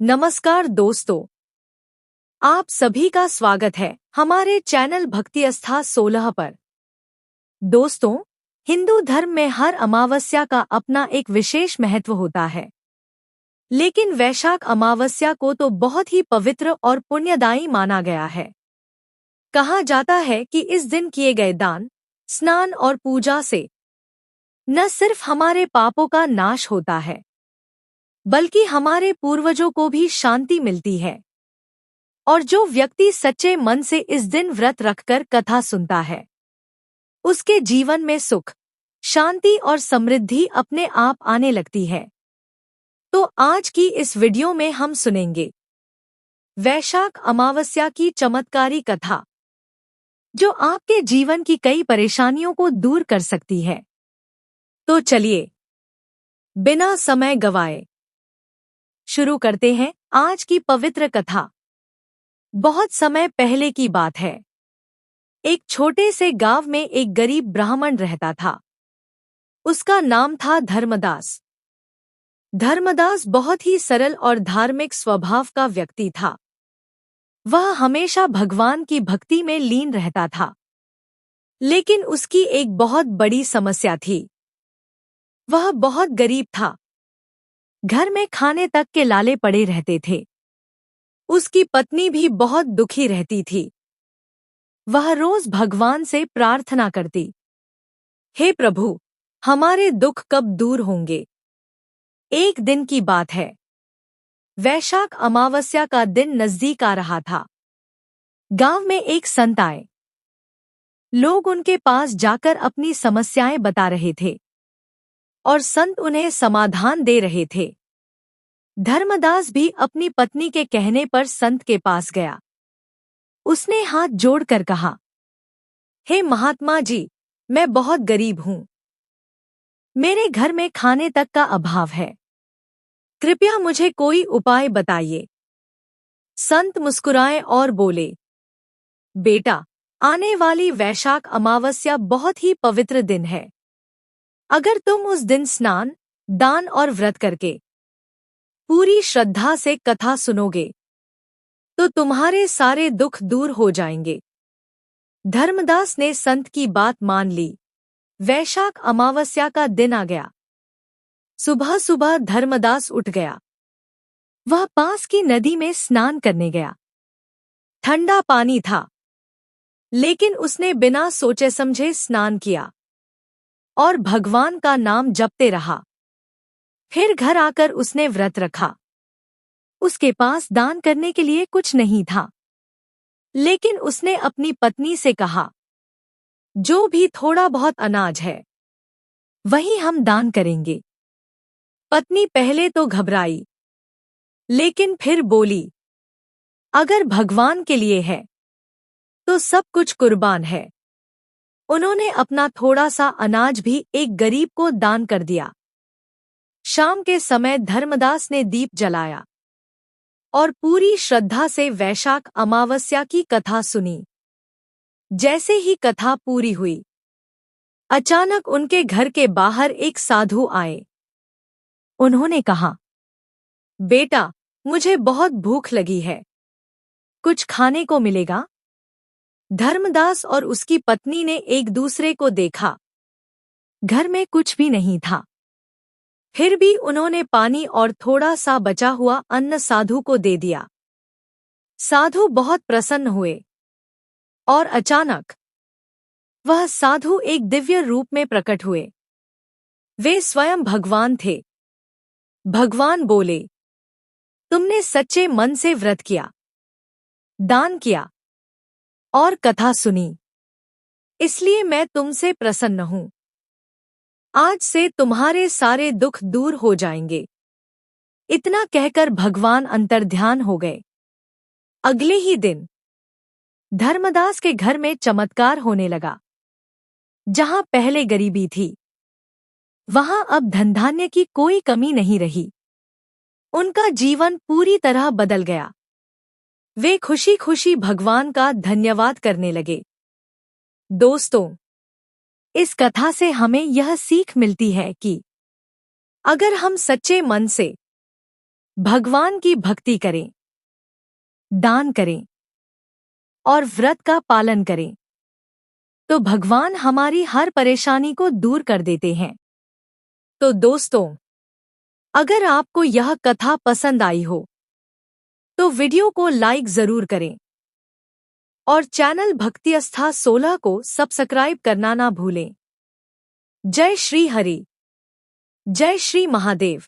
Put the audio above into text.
नमस्कार दोस्तों, आप सभी का स्वागत है हमारे चैनल भक्ति आस्था 16 पर। दोस्तों, हिंदू धर्म में हर अमावस्या का अपना एक विशेष महत्व होता है, लेकिन वैशाख अमावस्या को तो बहुत ही पवित्र और पुण्यदायी माना गया है। कहा जाता है कि इस दिन किए गए दान, स्नान और पूजा से न सिर्फ हमारे पापों का नाश होता है, बल्कि हमारे पूर्वजों को भी शांति मिलती है। और जो व्यक्ति सच्चे मन से इस दिन व्रत रखकर कथा सुनता है, उसके जीवन में सुख, शांति और समृद्धि अपने आप आने लगती है। तो आज की इस वीडियो में हम सुनेंगे वैशाख अमावस्या की चमत्कारी कथा, जो आपके जीवन की कई परेशानियों को दूर कर सकती है। तो चलिए, बिना समय गवाए शुरू करते हैं आज की पवित्र कथा। बहुत समय पहले की बात है। एक छोटे से गांव में एक गरीब ब्राह्मण रहता था। उसका नाम था धर्मदास। धर्मदास बहुत ही सरल और धार्मिक स्वभाव का व्यक्ति था। वह हमेशा भगवान की भक्ति में लीन रहता था। लेकिन उसकी एक बहुत बड़ी समस्या थी। वह बहुत गरीब था। घर में खाने तक के लाले पड़े रहते थे। उसकी पत्नी भी बहुत दुखी रहती थी। वह रोज भगवान से प्रार्थना करती, हे प्रभु, हमारे दुख कब दूर होंगे। एक दिन की बात है। वैशाख अमावस्या का दिन नजदीक आ रहा था। गांव में एक संत आए। लोग उनके पास जाकर अपनी समस्याएं बता रहे थे और संत उन्हें समाधान दे रहे थे। धर्मदास भी अपनी पत्नी के कहने पर संत के पास गया। उसने हाथ जोड़कर कहा, हे महात्मा जी, मैं बहुत गरीब हूं। मेरे घर में खाने तक का अभाव है। कृपया मुझे कोई उपाय बताइए। संत मुस्कुराए और बोले, बेटा, आने वाली वैशाख अमावस्या बहुत ही पवित्र दिन है। अगर तुम उस दिन स्नान, दान और व्रत करके पूरी श्रद्धा से कथा सुनोगे, तो तुम्हारे सारे दुख दूर हो जाएंगे। धर्मदास ने संत की बात मान ली। वैशाख अमावस्या का दिन आ गया। सुबह सुबह धर्मदास उठ गया। वह पास की नदी में स्नान करने गया। ठंडा पानी था, लेकिन उसने बिना सोचे समझे स्नान किया और भगवान का नाम जपते रहा। फिर घर आकर उसने व्रत रखा। उसके पास दान करने के लिए कुछ नहीं था, लेकिन उसने अपनी पत्नी से कहा, जो भी थोड़ा बहुत अनाज है, वही हम दान करेंगे। पत्नी पहले तो घबराई, लेकिन फिर बोली, अगर भगवान के लिए है, तो सब कुछ कुर्बान है। उन्होंने अपना थोड़ा सा अनाज भी एक गरीब को दान कर दिया। शाम के समय धर्मदास ने दीप जलाया और पूरी श्रद्धा से वैशाख अमावस्या की कथा सुनी। जैसे ही कथा पूरी हुई, अचानक उनके घर के बाहर एक साधु आए। उन्होंने कहा, बेटा, मुझे बहुत भूख लगी है, कुछ खाने को मिलेगा? धर्मदास और उसकी पत्नी ने एक दूसरे को देखा। घर में कुछ भी नहीं था। फिर भी उन्होंने पानी और थोड़ा सा बचा हुआ अन्न साधु को दे दिया। साधु बहुत प्रसन्न हुए और अचानक वह साधु एक दिव्य रूप में प्रकट हुए। वे स्वयं भगवान थे। भगवान बोले, तुमने सच्चे मन से व्रत किया, दान किया और कथा सुनी, इसलिए मैं तुमसे प्रसन्न हूं। आज से तुम्हारे सारे दुख दूर हो जाएंगे। इतना कहकर भगवान अंतर्ध्यान हो गए। अगले ही दिन धर्मदास के घर में चमत्कार होने लगा। जहां पहले गरीबी थी, वहां अब धन धान्य की कोई कमी नहीं रही। उनका जीवन पूरी तरह बदल गया। वे खुशी खुशी भगवान का धन्यवाद करने लगे। दोस्तों, इस कथा से हमें यह सीख मिलती है कि अगर हम सच्चे मन से भगवान की भक्ति करें, दान करें और व्रत का पालन करें, तो भगवान हमारी हर परेशानी को दूर कर देते हैं। तो दोस्तों, अगर आपको यह कथा पसंद आई हो तो वीडियो को लाइक जरूर करें और चैनल भक्ति आस्था 16 को सब्सक्राइब करना ना भूलें। जय श्री हरि, जय श्री महादेव।